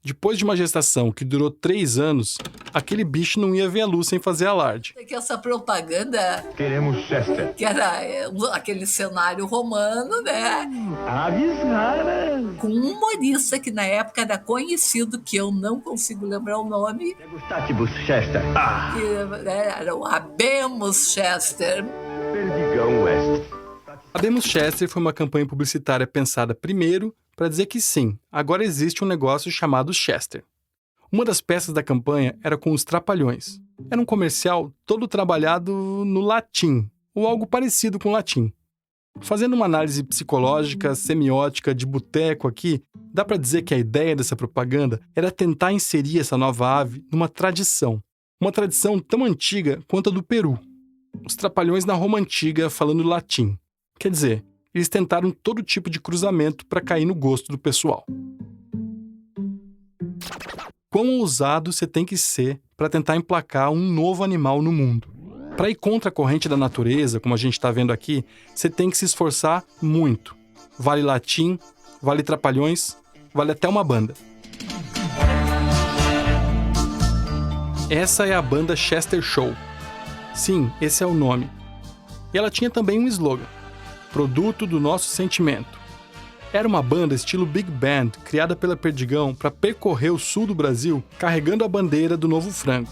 Depois de uma gestação que durou 3 anos, aquele bicho não ia ver a luz sem fazer alarde. Que essa propaganda... Queremos Chester. Que era aquele cenário romano, né? Aves raras. Com um humorista que na época era conhecido, que eu não consigo lembrar o nome. Degustatibus Chester. Que era o Habemos Chester. Perdigão West. Habemos Chester foi uma campanha publicitária pensada primeiro para dizer que sim, agora existe um negócio chamado Chester. Uma das peças da campanha era com os Trapalhões. Era um comercial todo trabalhado no latim, ou algo parecido com latim. Fazendo uma análise psicológica, semiótica, de boteco aqui, dá para dizer que a ideia dessa propaganda era tentar inserir essa nova ave numa tradição. Uma tradição tão antiga quanto a do Peru. Os Trapalhões na Roma Antiga falando latim. Quer dizer, eles tentaram todo tipo de cruzamento para cair no gosto do pessoal. Quão ousado você tem que ser para tentar emplacar um novo animal no mundo? Para ir contra a corrente da natureza, como a gente está vendo aqui, você tem que se esforçar muito. Vale latim, vale Trapalhões, vale até uma banda. Essa é a banda Chester Show. Sim, esse é o nome. E ela tinha também um slogan: produto do nosso sentimento. Era uma banda estilo Big Band, criada pela Perdigão para percorrer o sul do Brasil carregando a bandeira do Novo Frango.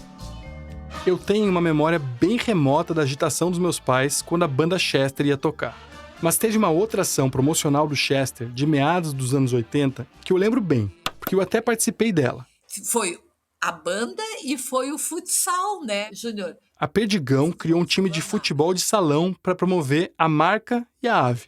Eu tenho uma memória bem remota da agitação dos meus pais quando a banda Chester ia tocar. Mas teve uma outra ação promocional do Chester, de meados dos anos 80, que eu lembro bem, porque eu até participei dela. Foi a banda e foi o futsal, né, Júnior? A Perdigão criou um time de futebol de salão para promover a marca e a ave.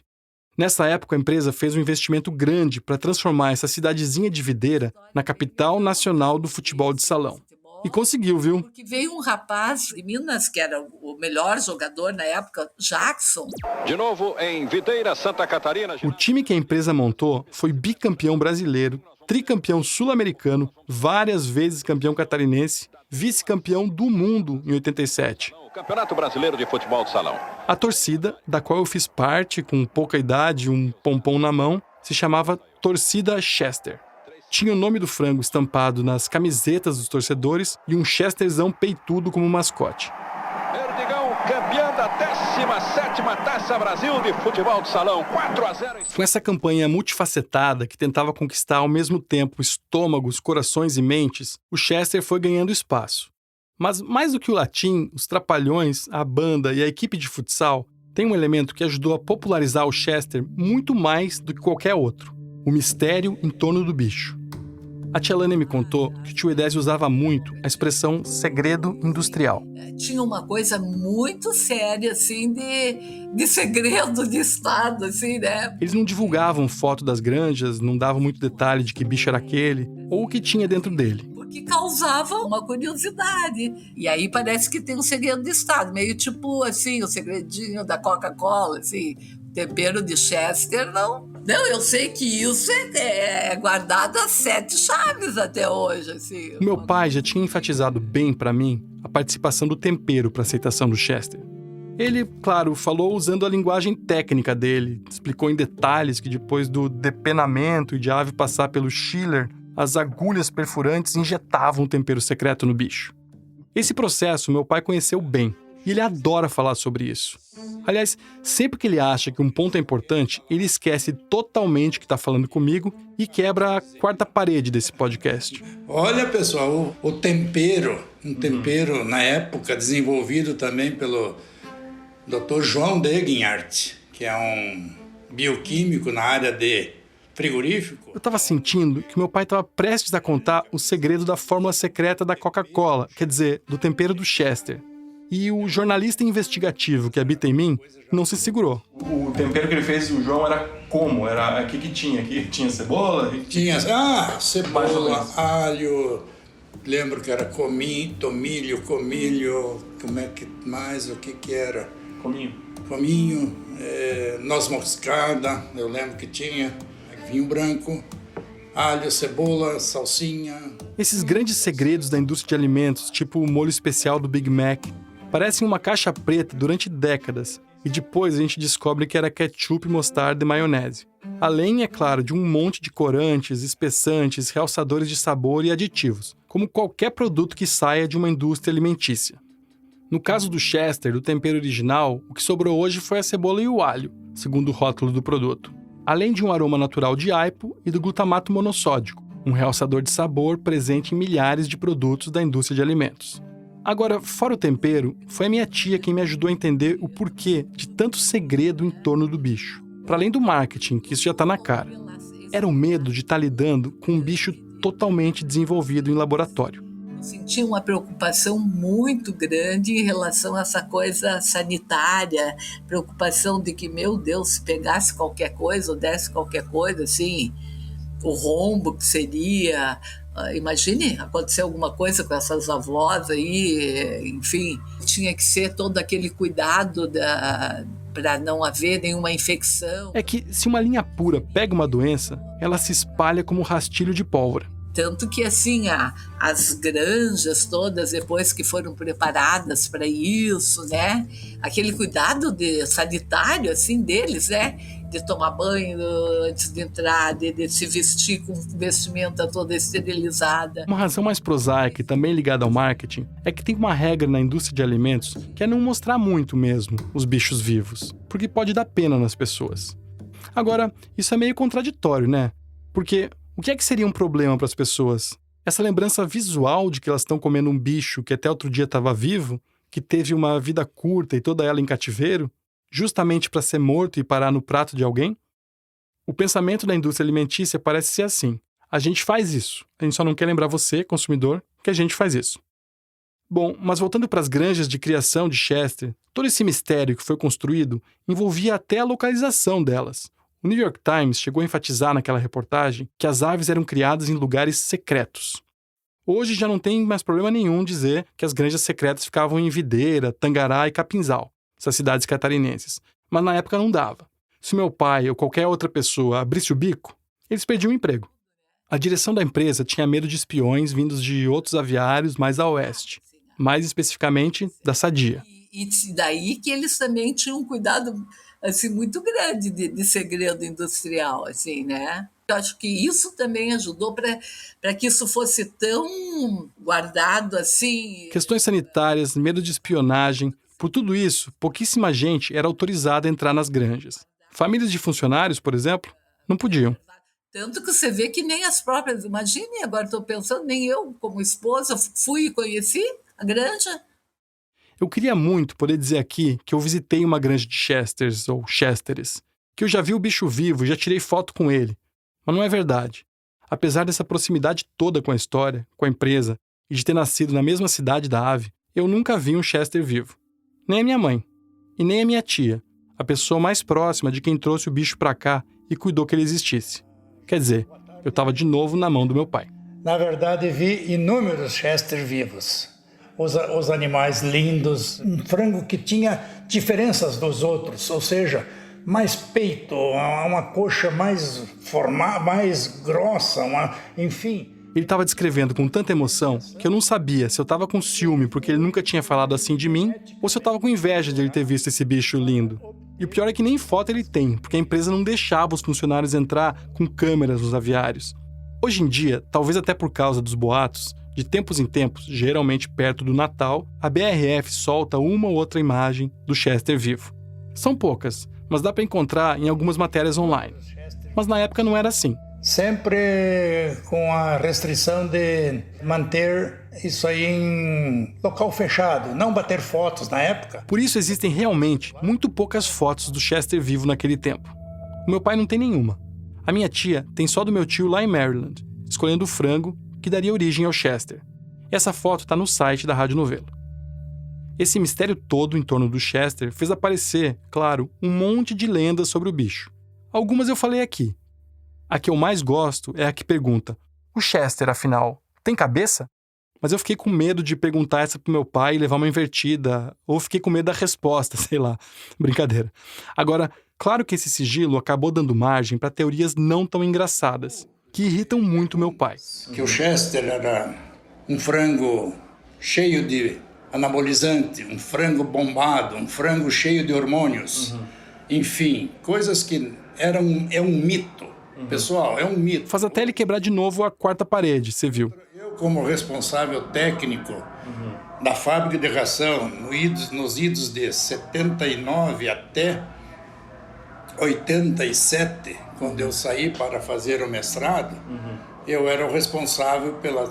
Nessa época, a empresa fez um investimento grande para transformar essa cidadezinha de Videira na capital nacional do futebol de salão. E conseguiu, viu? Porque veio um rapaz de Minas, que era o melhor jogador na época, Jackson. De novo em Videira, Santa Catarina. O time que a empresa montou foi bicampeão brasileiro, tricampeão sul-americano, várias vezes campeão catarinense, vice-campeão do mundo em 87. Campeonato Brasileiro de Futebol de Salão. A torcida, da qual eu fiz parte com pouca idade e um pompom na mão, se chamava Torcida Chester. Tinha o nome do frango estampado nas camisetas dos torcedores e um Chesterzão peitudo como mascote. Perdigão, campeã da 17ª Taça Brasil de Futebol de Salão, 4-0. Com essa campanha multifacetada que tentava conquistar ao mesmo tempo estômagos, corações e mentes, o Chester foi ganhando espaço. Mas mais do que o latim, os trapalhões, a banda e a equipe de futsal tem um elemento que ajudou a popularizar o Chester muito mais do que qualquer outro: o mistério em torno do bicho. A tia Lânia me contou que o tio Edésio usava muito a expressão segredo industrial. Tinha uma coisa muito séria, assim, de segredo de Estado, assim, né? Eles não divulgavam foto das granjas, não davam muito detalhe de que bicho era aquele ou o que tinha dentro dele. Que causava uma curiosidade. E aí parece que tem um segredo de Estado, meio tipo assim, o segredinho da Coca-Cola, assim, tempero de Chester, não. Não, eu sei que isso é guardado a 7 chaves até hoje, assim. O meu pai já tinha enfatizado bem para mim a participação do tempero para aceitação do Chester. Ele, claro, falou usando a linguagem técnica dele, explicou em detalhes que depois do depenamento e de a ave passar pelo chiller, as agulhas perfurantes injetavam um tempero secreto no bicho. Esse processo meu pai conheceu bem, e ele adora falar sobre isso. Aliás, sempre que ele acha que um ponto é importante, ele esquece totalmente que está falando comigo e quebra a quarta parede desse podcast. Olha, pessoal, o tempero, um tempero na época desenvolvido também pelo Dr. João Degenhardt, que é um bioquímico na área de frigorífico. Eu estava sentindo que meu pai estava prestes a contar o segredo da fórmula secreta da Coca-Cola, quer dizer, do tempero do Chester. E o jornalista investigativo que habita em mim não se segurou. O tempero que ele fez, o João, era como? Era aqui que tinha? Aqui tinha cebola? Tinha, cebola, alho, lembro que era tomilho, comilho, como é que mais, o que era? Cominho, noz moscada, eu lembro que tinha. Vinho branco, alho, cebola, salsinha. Esses grandes segredos da indústria de alimentos, tipo o molho especial do Big Mac, parecem uma caixa preta durante décadas e depois a gente descobre que era ketchup, mostarda e maionese. Além, é claro, de um monte de corantes, espessantes, realçadores de sabor e aditivos, como qualquer produto que saia de uma indústria alimentícia. No caso do Chester, do tempero original, o que sobrou hoje foi a cebola e o alho, segundo o rótulo do produto. Além de um aroma natural de aipo e do glutamato monossódico, um realçador de sabor presente em milhares de produtos da indústria de alimentos. Agora, fora o tempero, foi a minha tia quem me ajudou a entender o porquê de tanto segredo em torno do bicho. Para além do marketing, que isso já está na cara. Era o medo de estar lidando com um bicho totalmente desenvolvido em laboratório. Sentia uma preocupação muito grande em relação a essa coisa sanitária, preocupação de que, meu Deus, se pegasse qualquer coisa ou desse qualquer coisa, assim, o rombo que seria. Imagine acontecer alguma coisa com essas avós aí, enfim, tinha que ser todo aquele cuidado para não haver nenhuma infecção. É que se uma linha pura pega uma doença, ela se espalha como rastilho de pólvora. Tanto que, assim, as granjas todas, depois que foram preparadas para isso, né? Aquele cuidado sanitário, assim, deles, né? De tomar banho antes de entrar, de se vestir com vestimenta toda esterilizada. Uma razão mais prosaica e também ligada ao marketing é que tem uma regra na indústria de alimentos que é não mostrar muito mesmo os bichos vivos, porque pode dar pena nas pessoas. Agora, isso é meio contraditório, né? Porque o que é que seria um problema para as pessoas? Essa lembrança visual de que elas estão comendo um bicho que até outro dia estava vivo, que teve uma vida curta e toda ela em cativeiro, justamente para ser morto e parar no prato de alguém? O pensamento da indústria alimentícia parece ser assim. A gente faz isso. A gente só não quer lembrar você, consumidor, que a gente faz isso. Bom, mas voltando para as granjas de criação de Chester, todo esse mistério que foi construído envolvia até a localização delas. O New York Times chegou a enfatizar naquela reportagem que as aves eram criadas em lugares secretos. Hoje já não tem mais problema nenhum dizer que as granjas secretas ficavam em Videira, Tangará e Capinzal, essas cidades catarinenses. Mas na época não dava. Se meu pai ou qualquer outra pessoa abrisse o bico, eles perdiam o emprego. A direção da empresa tinha medo de espiões vindos de outros aviários mais a oeste, mais especificamente da Sadia. E daí que eles também tinham um cuidado assim, muito grande de segredo industrial, assim, né? Eu acho que isso também ajudou para que isso fosse tão guardado assim. Questões sanitárias, medo de espionagem, por tudo isso, pouquíssima gente era autorizada a entrar nas granjas. Famílias de funcionários, por exemplo, não podiam. Tanto que você vê que nem as próprias... Imagine, agora estou pensando, nem eu, como esposa, fui e conheci a granja. Eu queria muito poder dizer aqui que eu visitei uma granja de Chesters ou Chesteres, que eu já vi o bicho vivo e já tirei foto com ele. Mas não é verdade. Apesar dessa proximidade toda com a história, com a empresa, e de ter nascido na mesma cidade da ave, eu nunca vi um Chester vivo. Nem a minha mãe. E nem a minha tia, a pessoa mais próxima de quem trouxe o bicho pra cá e cuidou que ele existisse. Quer dizer, eu estava de novo na mão do meu pai. Na verdade, vi inúmeros Chester vivos. Os animais lindos, um frango que tinha diferenças dos outros, ou seja, mais peito, uma coxa mais formada, mais grossa, enfim. Ele estava descrevendo com tanta emoção que eu não sabia se eu estava com ciúme porque ele nunca tinha falado assim de mim ou se eu estava com inveja de ele ter visto esse bicho lindo. E o pior é que nem foto ele tem, porque a empresa não deixava os funcionários entrar com câmeras nos aviários. Hoje em dia, talvez até por causa dos boatos, de tempos em tempos, geralmente perto do Natal, a BRF solta uma ou outra imagem do Chester vivo. São poucas, mas dá para encontrar em algumas matérias online. Mas na época não era assim. Sempre com a restrição de manter isso aí em local fechado, não bater fotos na época. Por isso existem realmente muito poucas fotos do Chester vivo naquele tempo. O meu pai não tem nenhuma. A minha tia tem só do meu tio lá em Maryland, escolhendo o frango que daria origem ao Chester. Essa foto está no site da Rádio Novelo. Esse mistério todo em torno do Chester fez aparecer, claro, um monte de lendas sobre o bicho. Algumas eu falei aqui. A que eu mais gosto é a que pergunta: o Chester, afinal, tem cabeça? Mas eu fiquei com medo de perguntar essa pro meu pai e levar uma invertida, ou fiquei com medo da resposta, sei lá. Brincadeira. Agora, claro que esse sigilo acabou dando margem para teorias não tão engraçadas, que irritam muito meu pai. Que o Chester era um frango cheio de anabolizante, um frango bombado, um frango cheio de hormônios. Enfim, coisas que é um mito. Pessoal, é um mito. Faz até ele quebrar de novo a quarta parede, você viu. Eu, como responsável técnico da fábrica de ração, nos idos de 79 até 87, quando eu saí para fazer o mestrado, eu era o responsável pela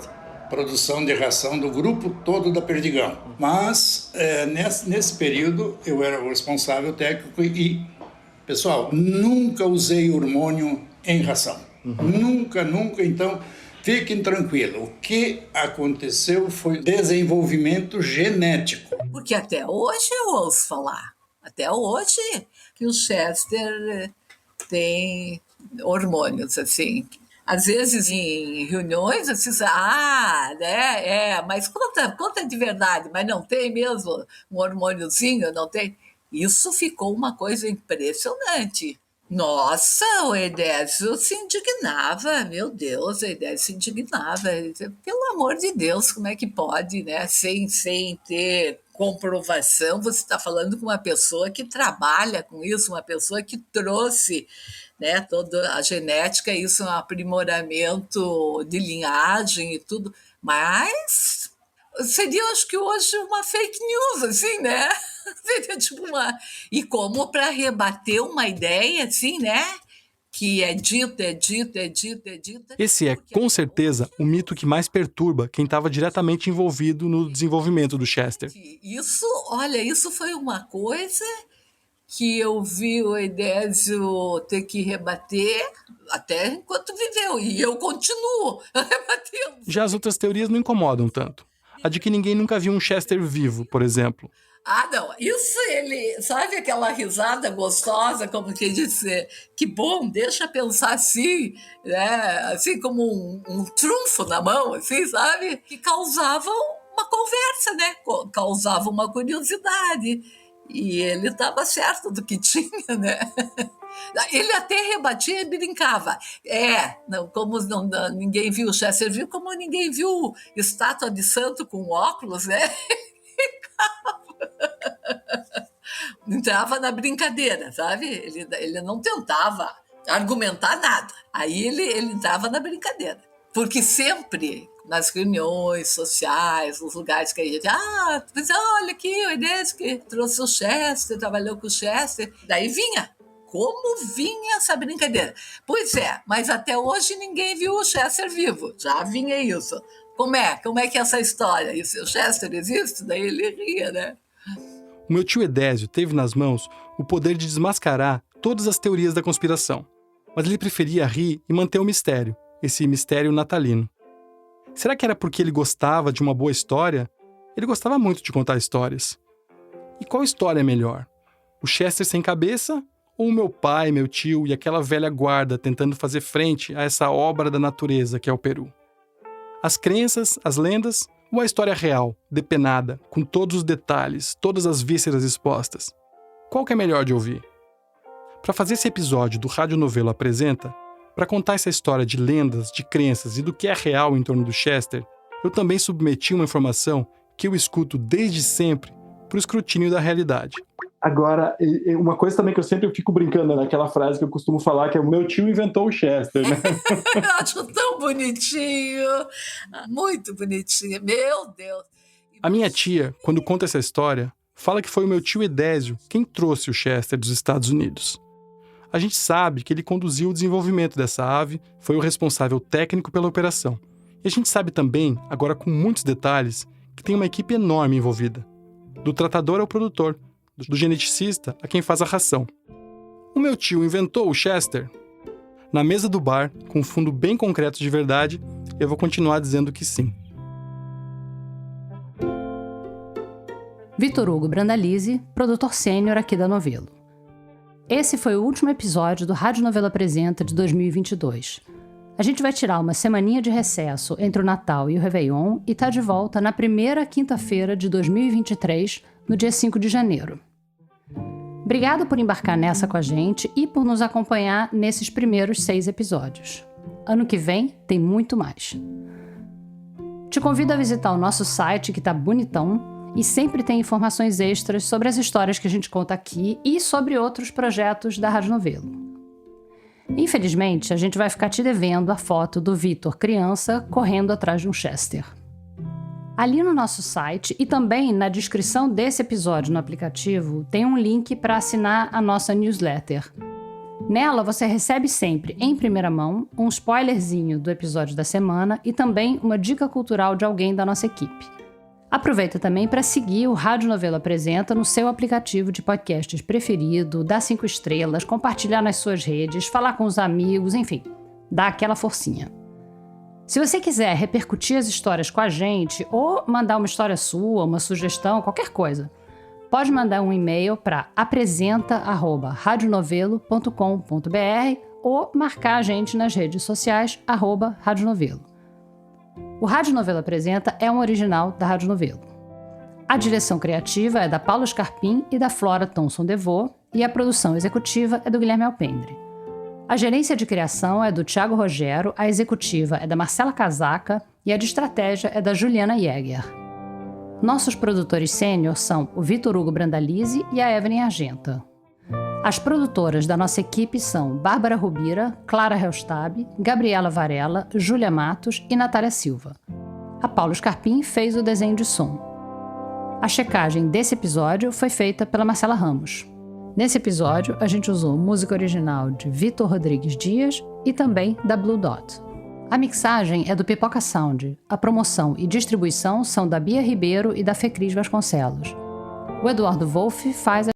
produção de ração do grupo todo da Perdigão. Mas, nesse período, eu era o responsável técnico e, pessoal, nunca usei hormônio em ração. Nunca. Então, fiquem tranquilos. O que aconteceu foi desenvolvimento genético. Porque até hoje eu ouço falar. Até hoje que o Chester tem hormônios, assim. Às vezes em reuniões, assim, mas conta de verdade, mas não tem mesmo um hormôniozinho, não tem? Isso ficou uma coisa impressionante. Nossa, o Edésio se indignava, meu Deus, o Edésio se indignava. Pelo amor de Deus, como é que pode, né? Sem ter comprovação, você está falando com uma pessoa que trabalha com isso, uma pessoa que trouxe, né, toda a genética, isso é um aprimoramento de linhagem e tudo, mas seria, acho que hoje, uma fake news, assim, né? Seria tipo uma... E como para rebater uma ideia, assim, né? Que é dita. Esse é, com certeza, o mito que mais perturba quem estava diretamente envolvido no desenvolvimento do Chester. Isso foi uma coisa que eu vi o Edésio ter que rebater até enquanto viveu, e eu continuo rebatendo. Já as outras teorias não incomodam tanto. A de que ninguém nunca viu um Chester vivo, por exemplo. Ah, não, isso ele, sabe aquela risada gostosa, como que disse, que bom, deixa pensar assim, né, assim como um trunfo na mão, assim, sabe, que causava uma conversa, né, causava uma curiosidade, e ele estava certo do que tinha, né. Ele até rebatia e brincava. Como ninguém viu o Chester vivo, como ninguém viu estátua de santo com óculos, né, entrava na brincadeira, sabe? Ele não tentava argumentar nada. Aí ele entrava na brincadeira. Porque sempre, nas reuniões sociais, nos lugares que a gente... olha aqui, o Edésio que trouxe o Chester, trabalhou com o Chester. Daí vinha. Como vinha essa brincadeira? Pois é, mas até hoje ninguém viu o Chester vivo. Já vinha isso. Como é que é essa história? E se o Chester existe? Daí ele ria, né? O meu tio Edésio teve nas mãos o poder de desmascarar todas as teorias da conspiração. Mas ele preferia rir e manter o mistério, esse mistério natalino. Será que era porque ele gostava de uma boa história? Ele gostava muito de contar histórias. E qual história é melhor? O Chester sem cabeça ou o meu pai, meu tio e aquela velha guarda tentando fazer frente a essa obra da natureza que é o Peru? As crenças, as lendas ou a história real, depenada, com todos os detalhes, todas as vísceras expostas? Qual que é melhor de ouvir? Para fazer esse episódio do Rádio Novelo Apresenta, para contar essa história de lendas, de crenças e do que é real em torno do Chester, eu também submeti uma informação que eu escuto desde sempre para o escrutínio da realidade. Agora, uma coisa também que eu sempre fico brincando naquela frase que eu costumo falar, que é o meu tio inventou o Chester, né? Eu acho tão bonitinho, muito bonitinho, meu Deus. A minha tia, quando conta essa história, fala que foi o meu tio Edésio quem trouxe o Chester dos Estados Unidos. A gente sabe que ele conduziu o desenvolvimento dessa ave, foi o responsável técnico pela operação. E a gente sabe também, agora com muitos detalhes, que tem uma equipe enorme envolvida. Do tratador ao produtor, do geneticista a quem faz a ração. O meu tio inventou o Chester? Na mesa do bar, com um fundo bem concreto de verdade, eu vou continuar dizendo que sim. Vitor Hugo Brandalize, produtor sênior aqui da Novelo. Esse foi o último episódio do Rádio Novelo Apresenta de 2022. A gente vai tirar uma semaninha de recesso entre o Natal e o Réveillon e tá de volta na primeira quinta-feira de 2023, no dia 5 de janeiro. Obrigada por embarcar nessa com a gente e por nos acompanhar nesses primeiros 6 episódios. Ano que vem tem muito mais. Te convido a visitar o nosso site, que tá bonitão, e sempre tem informações extras sobre as histórias que a gente conta aqui e sobre outros projetos da Rádio Novelo. Infelizmente, a gente vai ficar te devendo a foto do Vitor criança correndo atrás de um Chester. Ali no nosso site e também na descrição desse episódio no aplicativo tem um link para assinar a nossa newsletter. Nela você recebe sempre, em primeira mão, um spoilerzinho do episódio da semana e também uma dica cultural de alguém da nossa equipe. Aproveita também para seguir o Rádio Novelo Apresenta no seu aplicativo de podcasts preferido, dar 5 estrelas, compartilhar nas suas redes, falar com os amigos, enfim, dá aquela forcinha. Se você quiser repercutir as histórias com a gente ou mandar uma história sua, uma sugestão, qualquer coisa, pode mandar um e-mail para apresenta@radionovelo.com.br ou marcar a gente nas redes sociais @radionovelo. O Rádio Novelo Apresenta é um original da Rádio Novelo. A direção criativa é da Paula Scarpim e da Flora Thomson Devô e a produção executiva é do Guilherme Alpendre. A gerência de criação é do Thiago Rogero, a executiva é da Marcela Casaca e a de estratégia é da Juliana Jäger. Nossos produtores sênior são o Vitor Hugo Brandalize e a Evelyn Argenta. As produtoras da nossa equipe são Bárbara Rubira, Clara Helstab, Gabriela Varela, Júlia Matos e Natália Silva. A Paulo Scarpim fez o desenho de som. A checagem desse episódio foi feita pela Marcela Ramos. Nesse episódio, a gente usou música original de Vitor Rodrigues Dias e também da Blue Dot. A mixagem é do Pipoca Sound. A promoção e distribuição são da Bia Ribeiro e da Fecris Vasconcelos. O Eduardo Wolff faz a